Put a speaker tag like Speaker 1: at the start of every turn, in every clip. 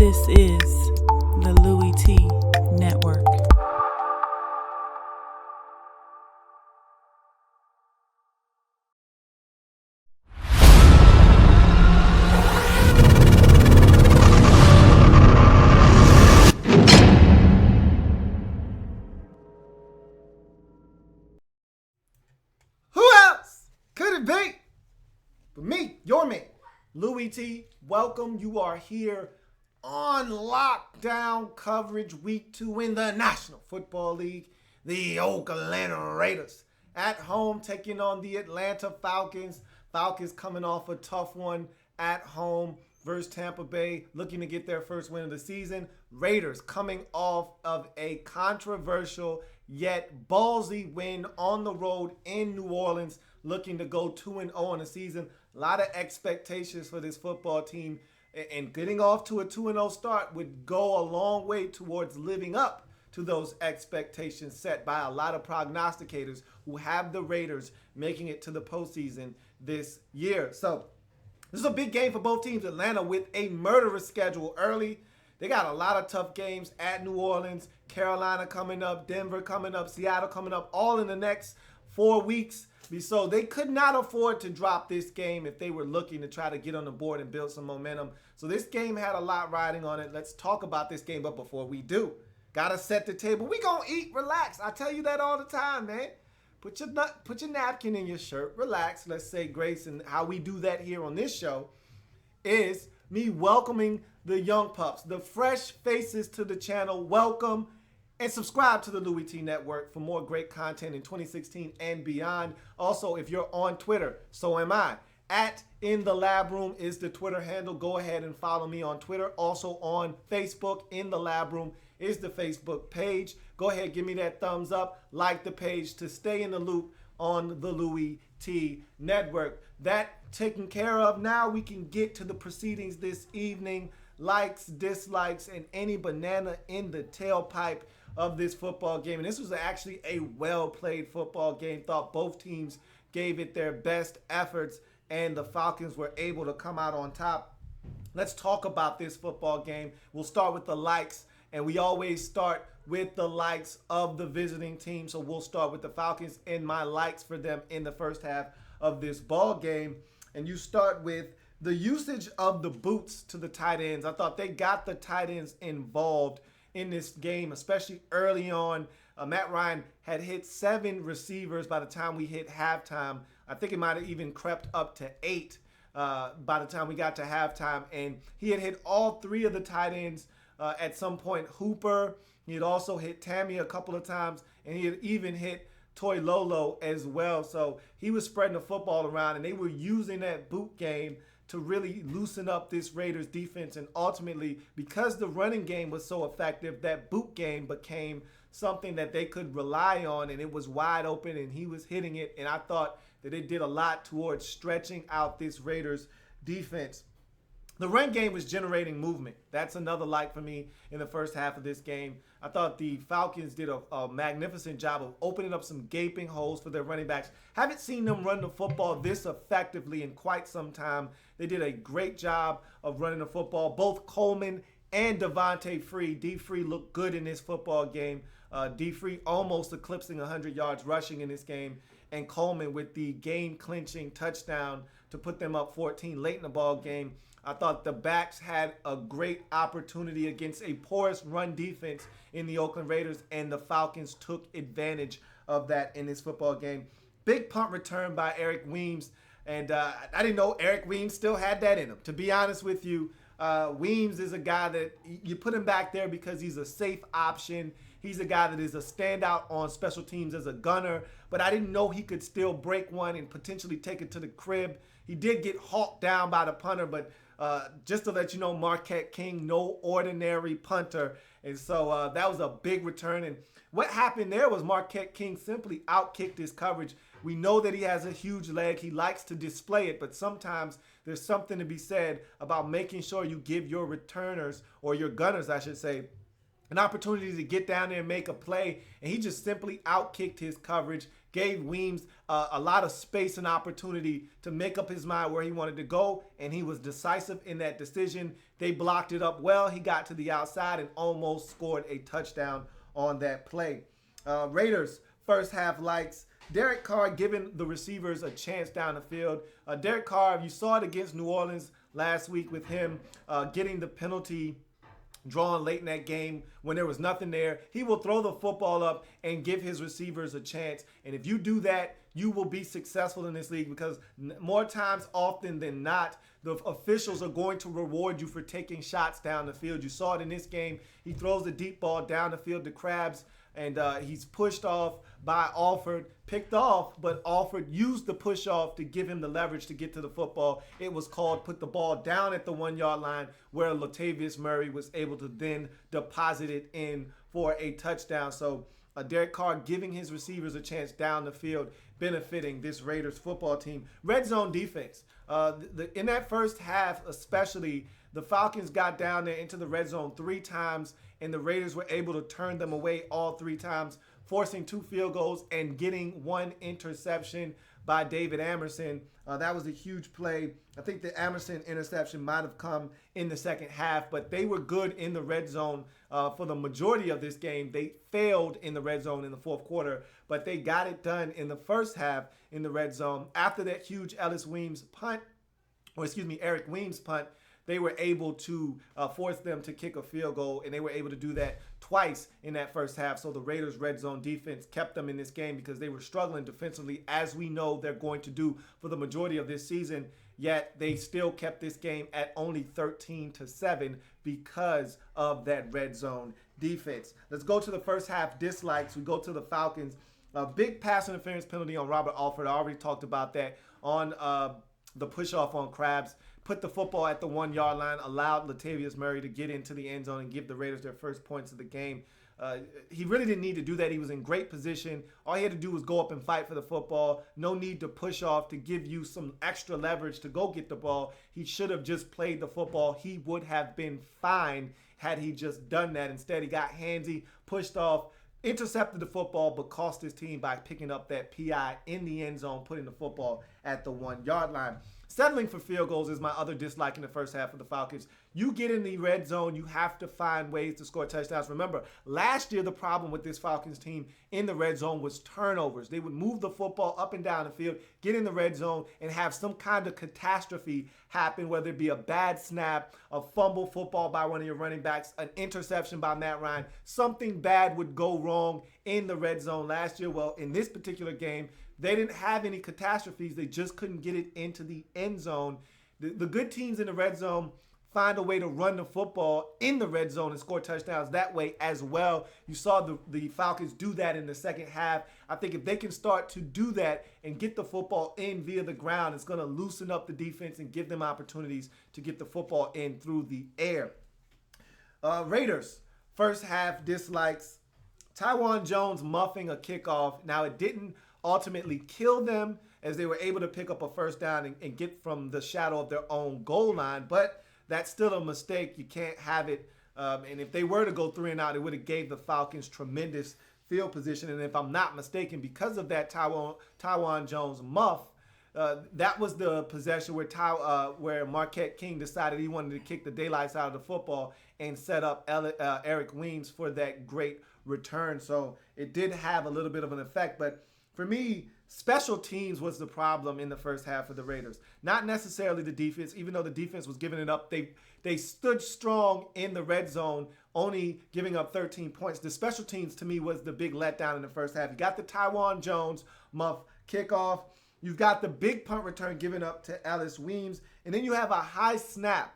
Speaker 1: This is the Louie Tee Network.
Speaker 2: Who else could it be but me, your man, Louie Tee? Welcome. You are here on lockdown coverage week 2 in the National Football League. The Oakland Raiders at home taking on the Atlanta Falcons. Falcons coming off a tough one at home versus Tampa Bay, looking to get their first win of the season. Raiders coming off of a controversial yet ballsy win on the road in New Orleans, looking to go 2-0 on the season. A lot of expectations for this football team, and getting off to a 2-0 start would go a long way towards living up to those expectations set by a lot of prognosticators who have the Raiders making it to the postseason this year. So this is a big game for both teams. Atlanta with a murderous schedule early. They got a lot of tough games at New Orleans, Carolina coming up, Denver coming up, Seattle coming up, all in the next 4 weeks. So they could not afford to drop this game if they were looking to try to get on the board and build some momentum. So this game had a lot riding on it. Let's talk about this game. But before we do, got to set the table. We going to eat, relax. I tell you that all the time, man. Put your napkin in your shirt, relax. Let's say grace. And how we do that here on this show is me welcoming the young pups, the fresh faces to the channel. Welcome. And subscribe to the Louie Tee Network for more great content in 2016 and beyond. Also, if you're on Twitter, so am I. At In the Lab Room is the Twitter handle. Go ahead and follow me on Twitter. Also on Facebook, In the Lab Room is the Facebook page. Go ahead, give me that thumbs up. Like the page to stay in the loop on the Louie Tee Network. That taken care of. Now we can get to the proceedings this evening. Likes, dislikes, and any banana in the tailpipe of this football game. And this was actually a well-played football game. Thought both teams gave it their best efforts, and the Falcons were able to come out on top. Let's talk about this football game. We'll start with the likes, and we always start with the likes of the visiting team. So we'll start with the Falcons and my likes for them in the first half of this ball game. And you start with the usage of the boots to the tight ends. I thought they got the tight ends involved in this game, especially early on. Matt Ryan had hit 7 receivers by the time we hit halftime. I think it might have even crept up to 8 by the time we got to halftime. And he had hit all 3 of the tight ends at some point. Hooper, he had also hit Tammy a couple of times, and he had even hit Toy Lolo as well. So he was spreading the football around, and they were using that boot game to really loosen up this Raiders defense. And ultimately, because the running game was so effective, that boot game became something that they could rely on, and it was wide open, and he was hitting it. And I thought that it did a lot towards stretching out this Raiders defense. The run game was generating movement. That's another like for me in the first half of this game. I thought the Falcons did a magnificent job of opening up some gaping holes for their running backs. Haven't seen them run the football this effectively in quite some time. They did a great job of running the football. Both Coleman and Devontae Free. D. Free looked good in this football game. D. Free almost eclipsing 100 yards rushing in this game. And Coleman with the game-clinching touchdown to put them up 14 late in the ball game. I thought the backs had a great opportunity against a porous run defense in the Oakland Raiders, and the Falcons took advantage of that in this football game. Big punt return by Eric Weems, and I didn't know Eric Weems still had that in him. To be honest with you, Weems is a guy that you put him back there because he's a safe option. He's a guy that is a standout on special teams as a gunner, but I didn't know he could still break one and potentially take it to the crib. He did get hawked down by the punter, but just to let you know, Marquette King, no ordinary punter. And so that was a big return. And what happened there was Marquette King simply outkicked his coverage. We know that he has a huge leg. He likes to display it, but sometimes there's something to be said about making sure you give your returners, or your gunners, I should say, an opportunity to get down there and make a play. And he just simply outkicked his coverage, gave Weems a lot of space and opportunity to make up his mind where he wanted to go, and he was decisive in that decision. They blocked it up well. He got to the outside and almost scored a touchdown on that play. Raiders first half likes. Derek Carr giving the receivers a chance down the field. Derek Carr, you saw it against New Orleans last week with him getting the penalty drawn late in that game when there was nothing there. He will throw the football up and give his receivers a chance. And if you do that, you will be successful in this league, because more times often than not, the officials are going to reward you for taking shots down the field. You saw it in this game. He throws the deep ball down the field to Krabs, and he's pushed off by Alford, picked off, but Alford used the push off to give him the leverage to get to the football. It was called put the ball down at the 1 yard line, where Latavius Murray was able to then deposit it in for a touchdown. So Derek Carr giving his receivers a chance down the field, benefiting this Raiders football team. Red zone defense. In that first half especially, the Falcons got down there into the red zone 3 times, and the Raiders were able to turn them away all 3 times, forcing 2 field goals and getting 1 interception by David Amerson. That was a huge play. I think the Amerson interception might have come in the second half, but they were good in the red zone for the majority of this game. They failed in the red zone in the fourth quarter, but they got it done in the first half in the red zone. After that huge Eric Weems punt, they were able to force them to kick a field goal, and they were able to do that twice in that first half. So the Raiders' red zone defense kept them in this game because they were struggling defensively, as we know they're going to do for the majority of this season. Yet they still kept this game at only 13-7 because of that red zone defense. Let's go to the first half dislikes. We go to the Falcons. A big pass interference penalty on Robert Alford. I already talked about that on the push-off on Krabs. Put the football at the 1 yard line, allowed Latavius Murray to get into the end zone and give the Raiders their first points of the game. He really didn't need to do that. He was in great position. All he had to do was go up and fight for the football. No need to push off to give you some extra leverage to go get the ball. He should have just played the football. He would have been fine had he just done that. Instead, he got handsy, pushed off, intercepted the football, but cost his team by picking up that PI in the end zone, putting the football at the 1 yard line. Settling for field goals is my other dislike in the first half of the Falcons. You get in the red zone, you have to find ways to score touchdowns. Remember, last year the problem with this Falcons team in the red zone was turnovers. They would move the football up and down the field, get in the red zone, and have some kind of catastrophe happen, whether it be a bad snap, a fumble football by one of your running backs, an interception by Matt Ryan. Something bad would go wrong in the red zone last year. Well, in this particular game, they didn't have any catastrophes. They just couldn't get it into the end zone. The good teams in the red zone find a way to run the football in the red zone and score touchdowns that way as well. You saw the Falcons do that in the second half. I think if they can start to do that and get the football in via the ground, it's going to loosen up the defense and give them opportunities to get the football in through the air. Raiders, first half dislikes. Tywan Jones muffing a kickoff. Now, it didn't ultimately kill them, as they were able to pick up a first down and get from the shadow of their own goal line, but that's still a mistake. You can't have it. And if they were to go 3 and out, it would have gave the Falcons tremendous field position. And if I'm not mistaken, because of that Tywan Jones muff, that was the possession where Marquette King decided he wanted to kick the daylights out of the football and set up Eric Weems for that great return. So it did have a little bit of an effect, but for me, special teams was the problem in the first half of the Raiders. Not necessarily the defense, even though the defense was giving it up. They stood strong in the red zone, only giving up 13 points. The special teams, to me, was the big letdown in the first half. You got the Tywan Jones muff kickoff. You've got the big punt return given up to Ellis Weems. And then you have a high snap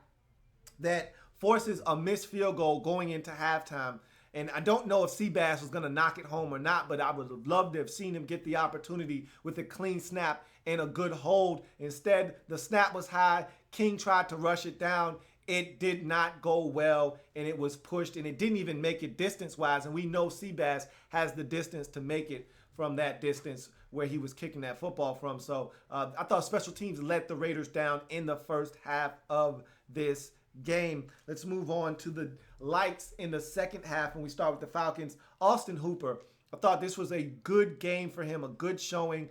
Speaker 2: that forces a missed field goal going into halftime. And I don't know if Seabass was going to knock it home or not, but I would have loved to have seen him get the opportunity with a clean snap and a good hold. Instead, the snap was high. King tried to rush it down. It did not go well, and it was pushed, and it didn't even make it distance-wise. And we know Seabass has the distance to make it from that distance where he was kicking that football from. So I thought special teams let the Raiders down in the first half of this game. Let's move on to the lights in the second half, and we start with the Falcons. Austin Hooper, I thought this was a good game for him, a good showing.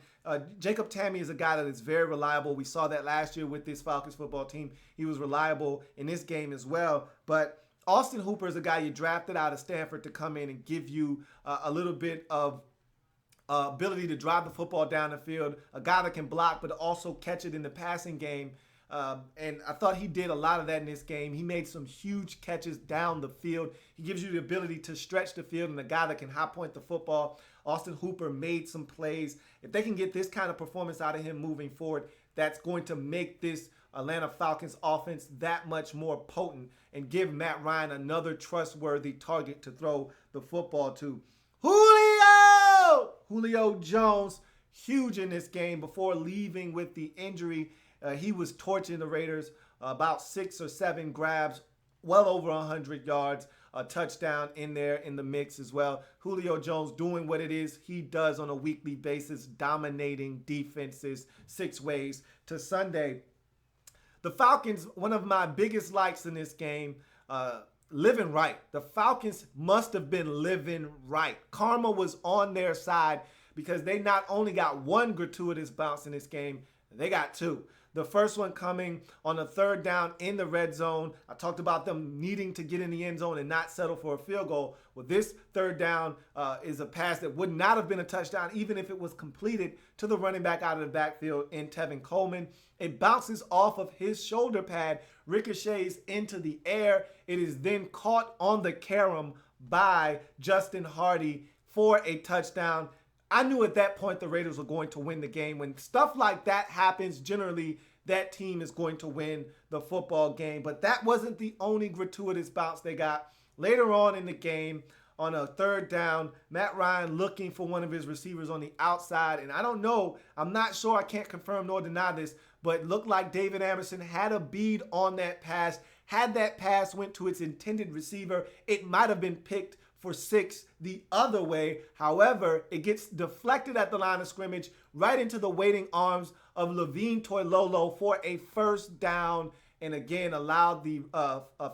Speaker 2: Jacob Tamme is a guy that is very reliable. We saw that last year with this Falcons football team. He was reliable in this game as well. But Austin Hooper is a guy you drafted out of Stanford to come in and give you a little bit of ability to drive the football down the field, a guy that can block but also catch it in the passing game. And I thought he did a lot of that in this game. He made some huge catches down the field. He gives you the ability to stretch the field and a guy that can high point the football. Austin Hooper made some plays. If they can get this kind of performance out of him moving forward, that's going to make this Atlanta Falcons offense that much more potent and give Matt Ryan another trustworthy target to throw the football to. Julio Jones, huge in this game before leaving with the injury. He was torching the Raiders, about 6 or 7 grabs, well over 100 yards, a touchdown in there in the mix as well. Julio Jones doing what it is he does on a weekly basis, dominating defenses 6 ways to Sunday. The Falcons, one of my biggest likes in this game, living right. The Falcons must have been living right. Karma was on their side because they not only got 1 gratuitous bounce in this game, they got 2. The first one coming on a 3rd down in the red zone. I talked about them needing to get in the end zone and not settle for a field goal. Well, this 3rd down is a pass that would not have been a touchdown even if it was completed to the running back out of the backfield in Tevin Coleman. It bounces off of his shoulder pad, ricochets into the air. It is then caught on the carom by Justin Hardy for a touchdown. I knew at that point the Raiders were going to win the game. When stuff like that happens, generally that team is going to win the football game. But that wasn't the only gratuitous bounce they got. Later on in the game, on a 3rd down, Matt Ryan looking for one of his receivers on the outside. And I don't know, I'm not sure, I can't confirm nor deny this, but it looked like David Anderson had a bead on that pass. Had that pass went to its intended receiver, it might have been picked for 6 the other way. However, it gets deflected at the line of scrimmage right into the waiting arms of Levine Toilolo for a 1st down, and again allowed the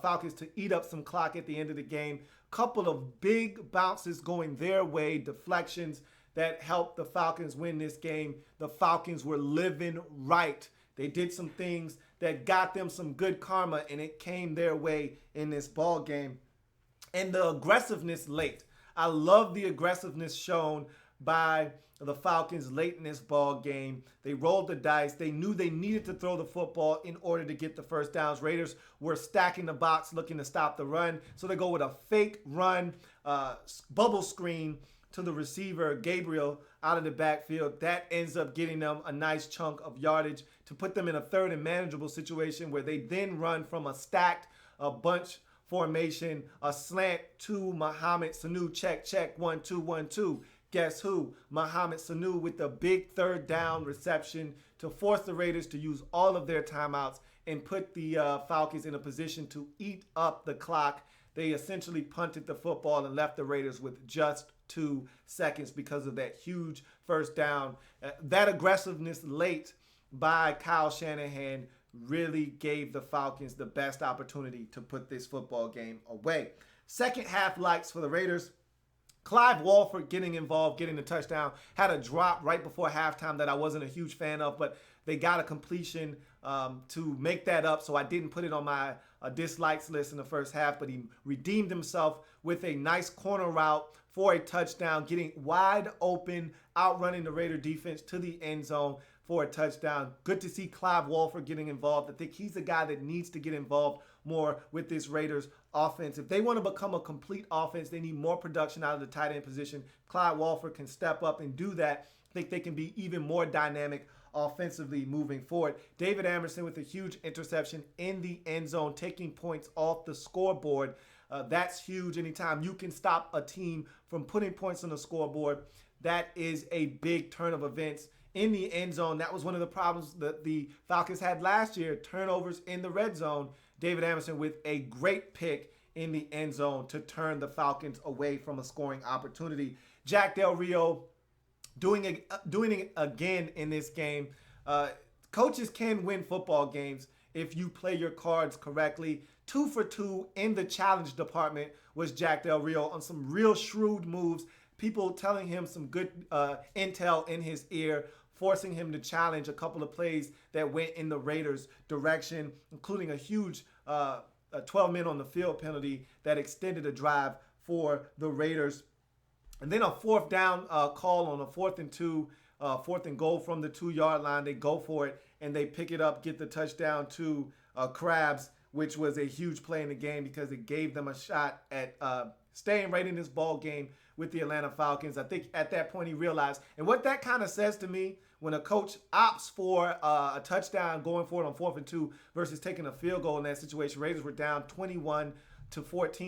Speaker 2: Falcons to eat up some clock at the end of the game. Couple of big bounces going their way, deflections that helped the Falcons win this game. The Falcons were living right. They did some things that got them some good karma, and it came their way in this ball game. And the aggressiveness late. I love the aggressiveness shown by the Falcons late in this ball game. They rolled the dice. They knew they needed to throw the football in order to get the 1st downs. Raiders were stacking the box looking to stop the run. So they go with a fake run, bubble screen to the receiver, Gabriel, out of the backfield. That ends up getting them a nice chunk of yardage to put them in a 3rd and manageable situation where they then run from a stacked bunch formation, a slant to Mohamed Sanu, check, 1, 2, 1, 2. Guess who? Mohamed Sanu with the big 3rd down reception to force the Raiders to use all of their timeouts and put the Falcons in a position to eat up the clock. They essentially punted the football and left the Raiders with just 2 seconds because of that huge 1st down. That aggressiveness late by Kyle Shanahan really gave the Falcons the best opportunity to put this football game away. Second half likes for the Raiders. Clive Walford getting involved, getting the touchdown. Had a drop right before halftime that I wasn't a huge fan of, but they got a completion to make that up, so I didn't put it on my dislikes list in the first half, but he redeemed himself with a nice corner route for a touchdown, getting wide open, outrunning the Raider defense to the end zone for a touchdown. Good to see Clive Walford getting involved. I think he's a guy that needs to get involved more with this Raiders offense. If they want to become a complete offense, they need more production out of the tight end position. Clive Walford can step up and do that. I think they can be even more dynamic offensively moving forward. David Anderson with a huge interception in the end zone, taking points off the scoreboard. That's huge. Anytime you can stop a team from putting points on the scoreboard, that is a big turn of events in the end zone. That was one of the problems that the Falcons had last year, turnovers in the red zone. David Anderson with a great pick in the end zone to turn the Falcons away from a scoring opportunity. Jack Del Rio doing it again in this game. Coaches can win football games if you play your cards correctly. 2 for 2 in the challenge department was Jack Del Rio on some real shrewd moves. people telling him some good intel in his ear, forcing him to challenge a couple of plays that went in the Raiders' direction, including a huge 12 men on the field penalty that extended a drive for the Raiders. And then a fourth down call on a 4th and 2, 4th and goal from the 2-yard line. They go for it and they pick it up, get the touchdown to Krabs, which was a huge play in the game because it gave them a shot at staying right in this ball game with the Atlanta Falcons. I think at that point he realized, and what that kind of says to me, when a coach opts for a touchdown going for it on 4th and 2 versus taking a field goal in that situation. Raiders were down 21-14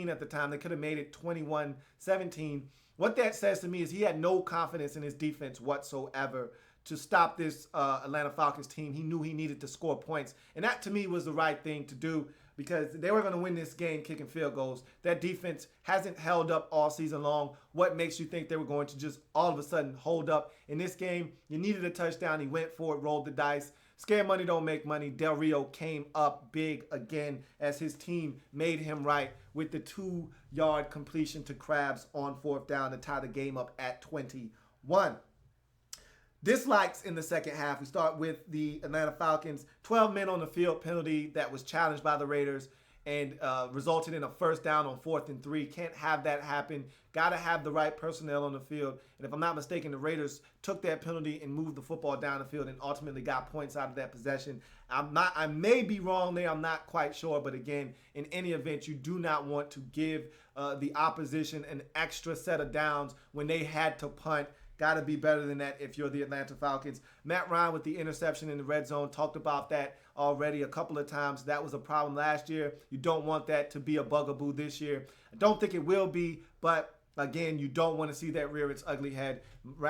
Speaker 2: at the time. They could have made it 21-17. What that says to me is he had no confidence in his defense whatsoever to stop this Atlanta Falcons team. He knew he needed to score points. And that, to me, was the right thing to do because they were going to win this game kicking field goals. That defense hasn't held up all season long. What makes you think they were going to just all of a sudden hold up? In this game, you needed a touchdown. He went for it, rolled the dice. Scared money don't make money. Del Rio came up big again as his team made him right with the 2-yard completion to Krabs on 4th down to tie the game up at 21. Dislikes in the second half. We start with the Atlanta Falcons. 12 men on the field penalty that was challenged by the Raiders and resulted in a 1st down on 4th and 3. Can't have that happen. Got to have the right personnel on the field. And if I'm not mistaken, the Raiders took that penalty and moved the football down the field and ultimately got points out of that possession. I may be wrong there. I'm not quite sure. But again, in any event, you do not want to give the opposition an extra set of downs when they had to punt. Got to be better than that if you're the Atlanta Falcons. Matt Ryan with the interception in the red zone, talked about that already a couple of times. That was a problem last year. You don't want that to be a bugaboo this year. I don't think it will be, but again, you don't want to see that rear its ugly head.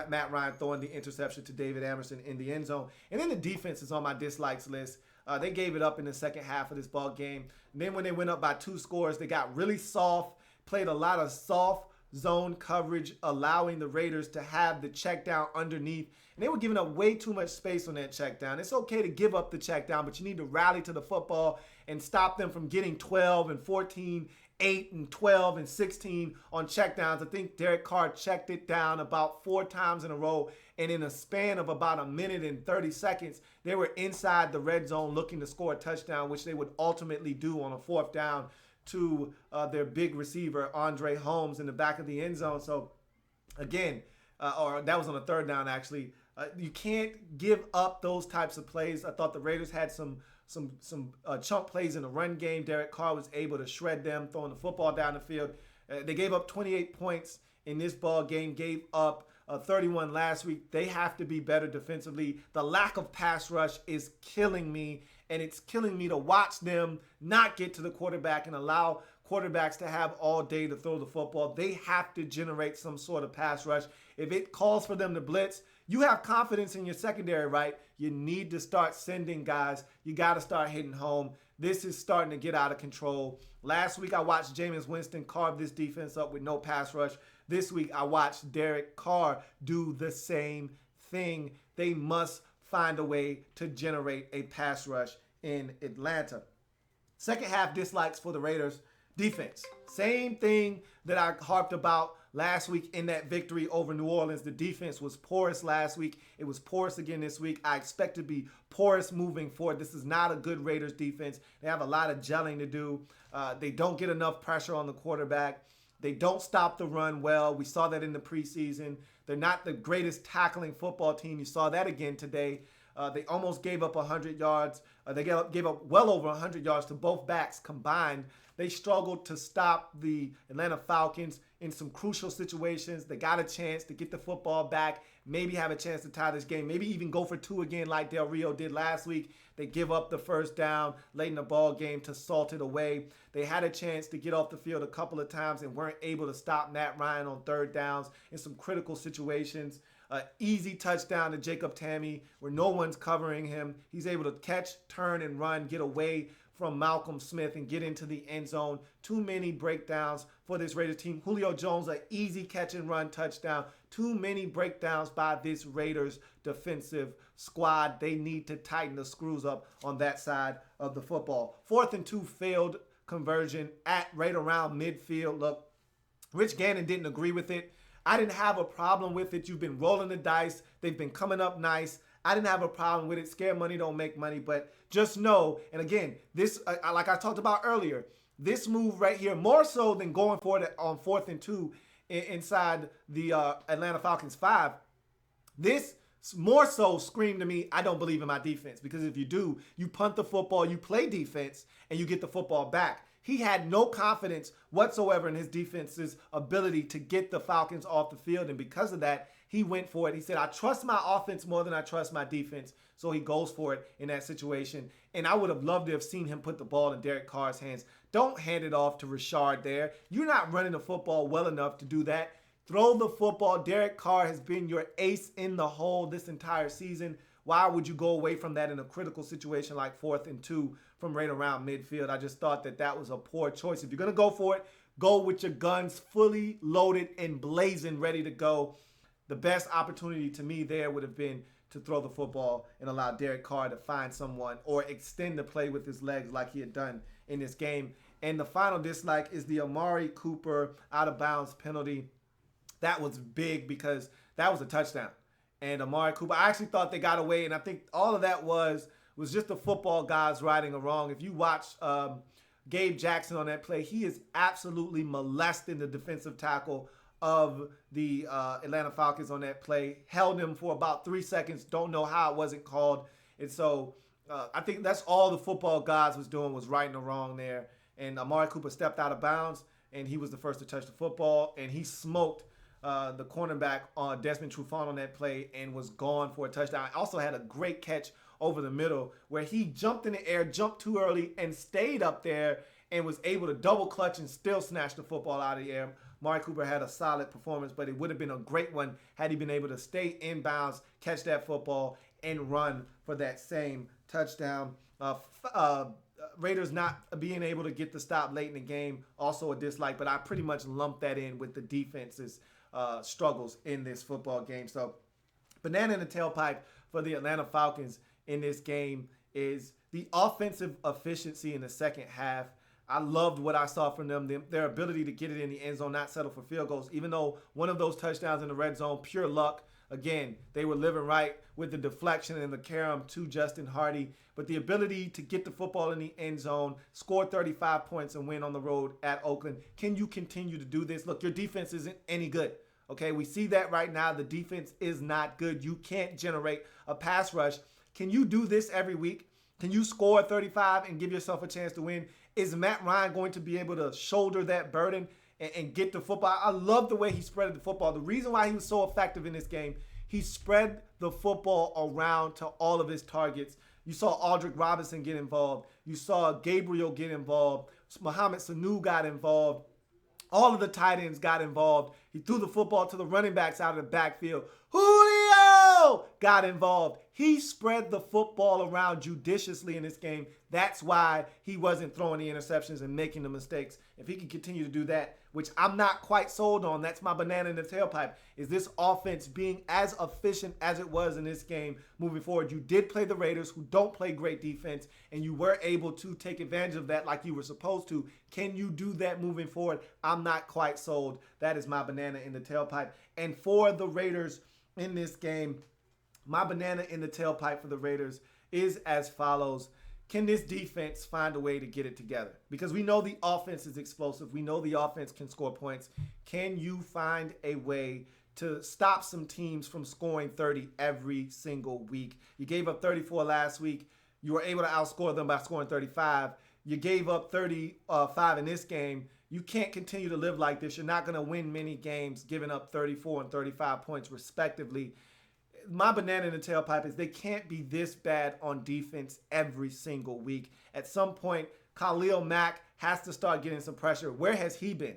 Speaker 2: Matt Ryan throwing the interception to David Amerson in the end zone. And then the defense is on my dislikes list. They gave it up in the second half of this ball game. And then when they went up by 2 scores, they got really soft, played a lot of soft zone coverage, allowing the Raiders to have the check down underneath. And they were giving up way too much space on that check down. It's okay to give up the check down, but you need to rally to the football and stop them from getting 12 and 14, 8 and 12 and 16 on check downs. I think Derek Carr checked it down about 4 times in a row. And in a span of about a minute and 30 seconds, they were inside the red zone looking to score a touchdown, which they would ultimately do on a 4th down to their big receiver, Andre Holmes, in the back of the end zone. So, again, or that was on a 3rd down, actually. You can't give up those types of plays. I thought the Raiders had some chunk plays in the run game. Derek Carr was able to shred them, throwing the football down the field. They gave up 28 points in this ball game, gave up 31 last week. They have to be better defensively. The lack of pass rush is killing me. And it's killing me to watch them not get to the quarterback and allow quarterbacks to have all day to throw the football. They have to generate some sort of pass rush. If it calls for them to blitz, you have confidence in your secondary, right? You need to start sending guys. You got to start hitting home. This is starting to get out of control. Last week, I watched Jameis Winston carve this defense up with no pass rush. This week, I watched Derek Carr do the same thing. They must find a way to generate a pass rush in Atlanta. Second half dislikes for the Raiders. Defense. Same thing that I harped about last week in that victory over New Orleans. The defense was porous last week. It was porous again this week. I expect to be porous moving forward. This is not a good Raiders defense. They have a lot of gelling to do. They don't get enough pressure on the quarterback. They don't stop the run well. We saw that in the preseason. They're not the greatest tackling football team. You saw that again today. They almost gave up 100 yards. They gave up well over 100 yards to both backs combined. They struggled to stop the Atlanta Falcons in some crucial situations. They got a chance to get the football back, maybe have a chance to tie this game, maybe even go for 2 again like Del Rio did last week. They give up the first down late in the ball game to salt it away. They had a chance to get off the field a couple of times and weren't able to stop Matt Ryan on 3rd downs in some critical situations. Easy touchdown to Jacob Tammy where no one's covering him. He's able to catch, turn, and run, get away from Malcolm Smith and get into the end zone. Too many breakdowns for this Raiders team. Julio Jones, an easy catch and run touchdown. Too many breakdowns by this Raiders defensive squad. They need to tighten the screws up on that side of the football. 4th and 2 failed conversion at right around midfield. Look, Rich Gannon didn't agree with it. I didn't have a problem with it. You've been rolling the dice. They've been coming up nice. I didn't have a problem with it. Scared money don't make money. But just know, and again, this, like I talked about earlier, this move right here, more so than going for it on 4th and 2 inside the Atlanta Falcons 5, this more so screamed to me, I don't believe in my defense. Because if you do, you punt the football, you play defense, and you get the football back. He had no confidence whatsoever in his defense's ability to get the Falcons off the field. And because of that, he went for it. He said, I trust my offense more than I trust my defense. So he goes for it in that situation. And I would have loved to have seen him put the ball in Derek Carr's hands. Don't hand it off to Rashard there. You're not running the football well enough to do that. Throw the football. Derek Carr has been your ace in the hole this entire season. Why would you go away from that in a critical situation like 4th and 2 from right around midfield? I just thought that that was a poor choice. If you're going to go for it, go with your guns fully loaded and blazing, ready to go. The best opportunity to me there would have been to throw the football and allow Derek Carr to find someone or extend the play with his legs like he had done in this game. And the final dislike is the Amari Cooper out-of-bounds penalty. That was big because that was a touchdown. And Amari Cooper, I actually thought they got away, and I think all of that was just the football guys righting a wrong. If you watch Gabe Jackson on that play, he is absolutely molesting the defensive tackle of the Atlanta Falcons on that play. Held him for about 3 seconds. Don't know how it wasn't called. And so I think that's all the football guys was doing, was righting a wrong there. And Amari Cooper stepped out of bounds, and he was the first to touch the football, and he smoked the cornerback on Desmond Trufant on that play and was gone for a touchdown. Also had a great catch over the middle where he jumped in the air, jumped too early, and stayed up there and was able to double clutch and still snatch the football out of the air. Amari Cooper had a solid performance, but it would have been a great one had he been able to stay in bounds, catch that football, and run for that same touchdown. Raiders not being able to get the stop late in the game, also a dislike, but I pretty much lumped that in with the defense's struggles in this football game. So banana in the tailpipe for the Atlanta Falcons in this game is the offensive efficiency in the second half. I loved what I saw from them, their ability to get it in the end zone, not settle for field goals, even though one of those touchdowns in the red zone, pure luck. Again, they were living right with the deflection and the carom to Justin Hardy. But the ability to get the football in the end zone, score 35 points, and win on the road at Oakland. Can you continue to do this? Look, your defense isn't any good. Okay, we see that right now. The defense is not good. You can't generate a pass rush. Can you do this every week? Can you score 35 and give yourself a chance to win? Is Matt Ryan going to be able to shoulder that burden and get the football? I love the way he spread the football. The reason why he was so effective in this game, he spread the football around to all of his targets. You saw Aldrick Robinson get involved. You saw Gabriel get involved. Mohamed Sanu got involved. All of the tight ends got involved. He threw the football to the running backs out of the backfield. Julio got involved. He spread the football around judiciously in this game. That's why he wasn't throwing the interceptions and making the mistakes. If he can continue to do that, which I'm not quite sold on, that's my banana in the tailpipe, is this offense being as efficient as it was in this game moving forward. You did play the Raiders, who don't play great defense, and you were able to take advantage of that like you were supposed to. Can you do that moving forward? I'm not quite sold. That is my banana in the tailpipe. And for the Raiders in this game, my banana in the tailpipe for the Raiders is as follows. Can this defense find a way to get it together? Because we know the offense is explosive. We know the offense can score points. Can you find a way to stop some teams from scoring 30 every single week? You gave up 34 last week. You were able to outscore them by scoring 35. You gave up 35 in this game. You can't continue to live like this. You're not going to win many games giving up 34 and 35 points respectively. My banana in the tailpipe is they can't be this bad on defense every single week. At some point, Khalil Mack has to start getting some pressure. Where has he been?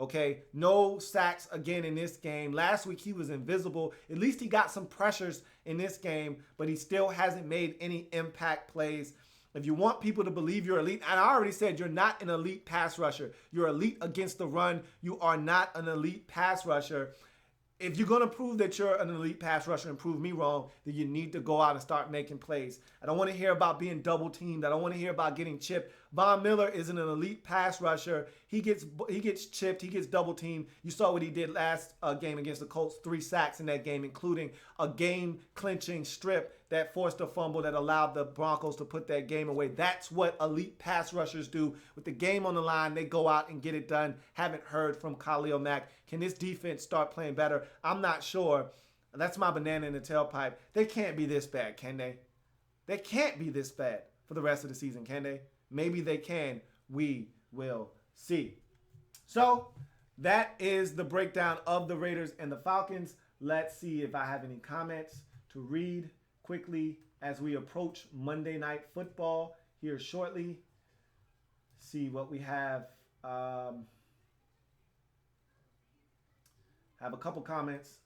Speaker 2: Okay, no sacks again in this game. Last week he was invisible. At least he got some pressures in this game, but he still hasn't made any impact plays. If you want people to believe you're elite, and I already said you're not an elite pass rusher. You're elite against the run. You are not an elite pass rusher. if you're going to prove that you're an elite pass rusher and prove me wrong, then you need to go out and start making plays. I don't want to hear about being double teamed. I don't want to hear about getting chipped. Von Miller isn't an elite pass rusher. He gets chipped. He gets double teamed. You saw what he did last game against the Colts, 3 sacks in that game, including a game-clinching strip that forced a fumble that allowed the Broncos to put that game away. That's what elite pass rushers do. With the game on the line, they go out and get it done. Haven't heard from Khalil Mack. Can this defense start playing better? I'm not sure. That's my banana in the tailpipe. They can't be this bad, can they? They can't be this bad for the rest of the season, can they? Maybe they can. We will see. So that is the breakdown of the Raiders and the Falcons. Let's see if I have any comments to read quickly as we approach Monday Night Football here shortly. See what we have. Have a couple comments.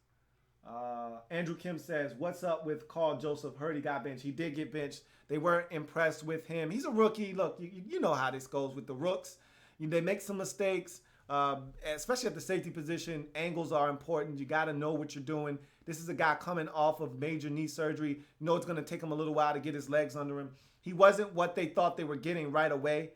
Speaker 2: Andrew Kim says, what's up with Carl Joseph? Heard he got benched. He did get benched. They weren't impressed with him. He's a rookie. Look, you know how this goes with the rooks. They make some mistakes, especially at the safety position. Angles are important. You got to know what you're doing. This is a guy coming off of major knee surgery. You know it's going to take him a little while to get his legs under him. He wasn't what they thought they were getting right away.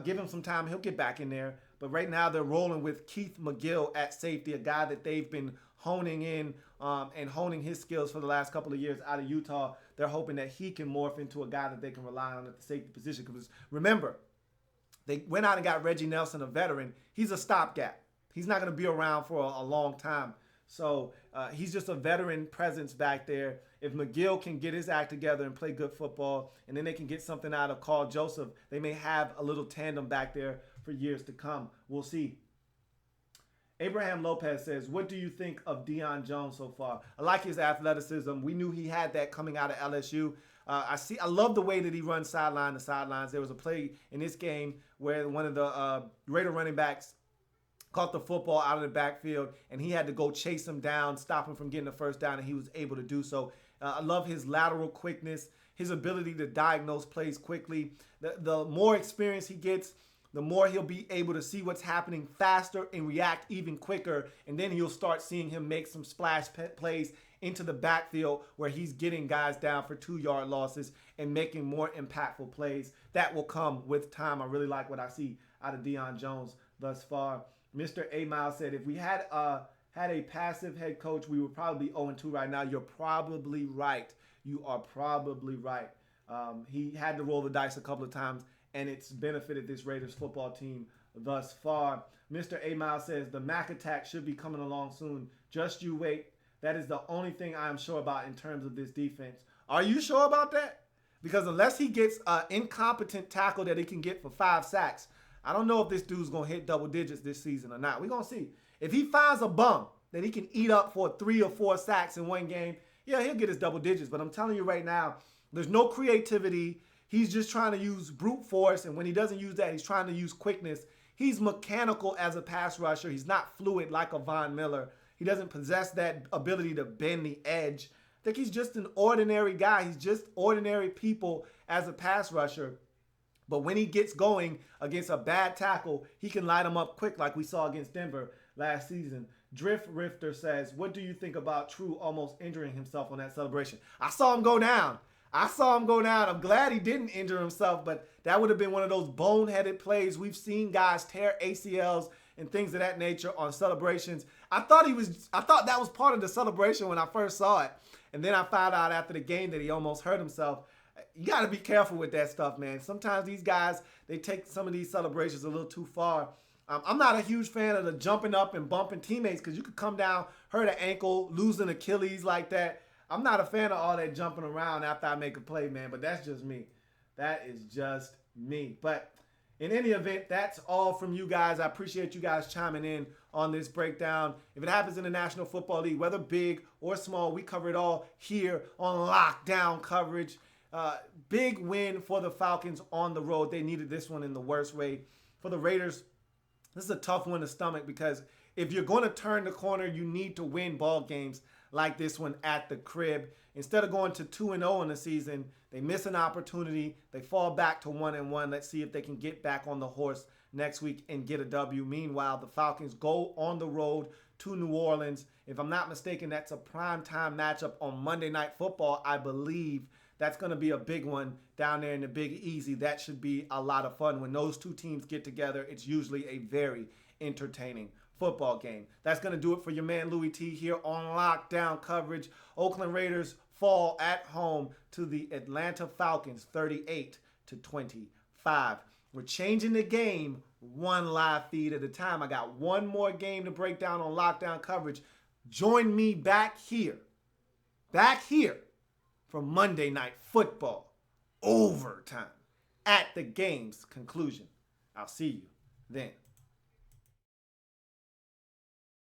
Speaker 2: Give him some time. He'll get back in there. But right now they're rolling with Keith McGill at safety, a guy that they've been honing in and honing his skills for the last couple of years out of Utah. They're hoping that he can morph into a guy that they can rely on at the safety position. Because remember, they went out and got Reggie Nelson, a veteran. He's a stopgap. He's not going to be around for a long time. So he's just a veteran presence back there. If McGill can get his act together and play good football, and then they can get something out of Carl Joseph, they may have a little tandem back there for years to come. We'll see. Abraham Lopez says, what do you think of Deion Jones so far? I like his athleticism. We knew he had that coming out of LSU. I love the way that he runs sideline to sidelines. There was a play in this game where one of the Raider running backs caught the football out of the backfield, and he had to go chase him down, stop him from getting the first down, and he was able to do so. I love his lateral quickness, his ability to diagnose plays quickly. The more experience he gets, the more he'll be able to see what's happening faster and react even quicker. And then you'll start seeing him make some splash plays into the backfield where he's getting guys down for 2-yard losses and making more impactful plays. That will come with time. I really like what I see out of Deion Jones thus far. Mr. A Mile said, if we had a passive head coach, we would probably be 0-2 right now. You're probably right. You are probably right. He had to roll the dice a couple of times, and it's benefited this Raiders football team thus far. Mr. A Mile says, the Mac attack should be coming along soon. Just you wait. That is the only thing I am sure about in terms of this defense. Are you sure about that? Because unless he gets an incompetent tackle that he can get for 5 sacks, I don't know if this dude's going to hit double digits this season or not. We're going to see. If he finds a bum that he can eat up for 3 or 4 sacks in one game, yeah, he'll get his double digits. But I'm telling you right now, there's no creativity. He's just trying to use brute force, and when he doesn't use that, he's trying to use quickness. He's mechanical as a pass rusher. He's not fluid like a Von Miller. He doesn't possess that ability to bend the edge. I think he's just an ordinary guy. He's just ordinary people as a pass rusher. But when he gets going against a bad tackle, he can light him up quick like we saw against Denver last season. Drift Rifter says, what do you think about True almost injuring himself on that celebration? I saw him go down. I'm glad he didn't injure himself, but that would have been one of those boneheaded plays. We've seen guys tear ACLs and things of that nature on celebrations. I thought that was part of the celebration when I first saw it. And then I found out after the game that he almost hurt himself. You got to be careful with that stuff, man. Sometimes these guys, they take some of these celebrations a little too far. I'm not a huge fan of the jumping up and bumping teammates because you could come down, hurt an ankle, lose an Achilles like that. I'm not a fan of all that jumping around after I make a play, man, but that's just me. That is just me. But in any event, that's all from you guys. I appreciate you guys chiming in on this breakdown. If it happens in the National Football League, whether big or small, we cover it all here on Lockdown Coverage. Big win for the Falcons on the road. They needed this one in the worst way. For the Raiders, this is a tough one to stomach because if you're going to turn the corner, you need to win ball games like this one at the crib. Instead of going to 2-0 in the season, they miss an opportunity. They fall back to 1-1. Let's see if they can get back on the horse next week and get a W. Meanwhile, the Falcons go on the road to New Orleans. If I'm not mistaken, that's a primetime matchup on Monday Night Football, I believe. That's going to be a big one down there in the Big Easy. That should be a lot of fun. When those two teams get together, it's usually a very entertaining football game. That's going to do it for your man Louie T here on Lockdown Coverage. Oakland Raiders fall at home to the Atlanta Falcons 38-25. We're changing the game one live feed at a time. I got one more game to break down on Lockdown Coverage. Join me back here for Monday Night Football overtime at the game's conclusion. I'll see you then.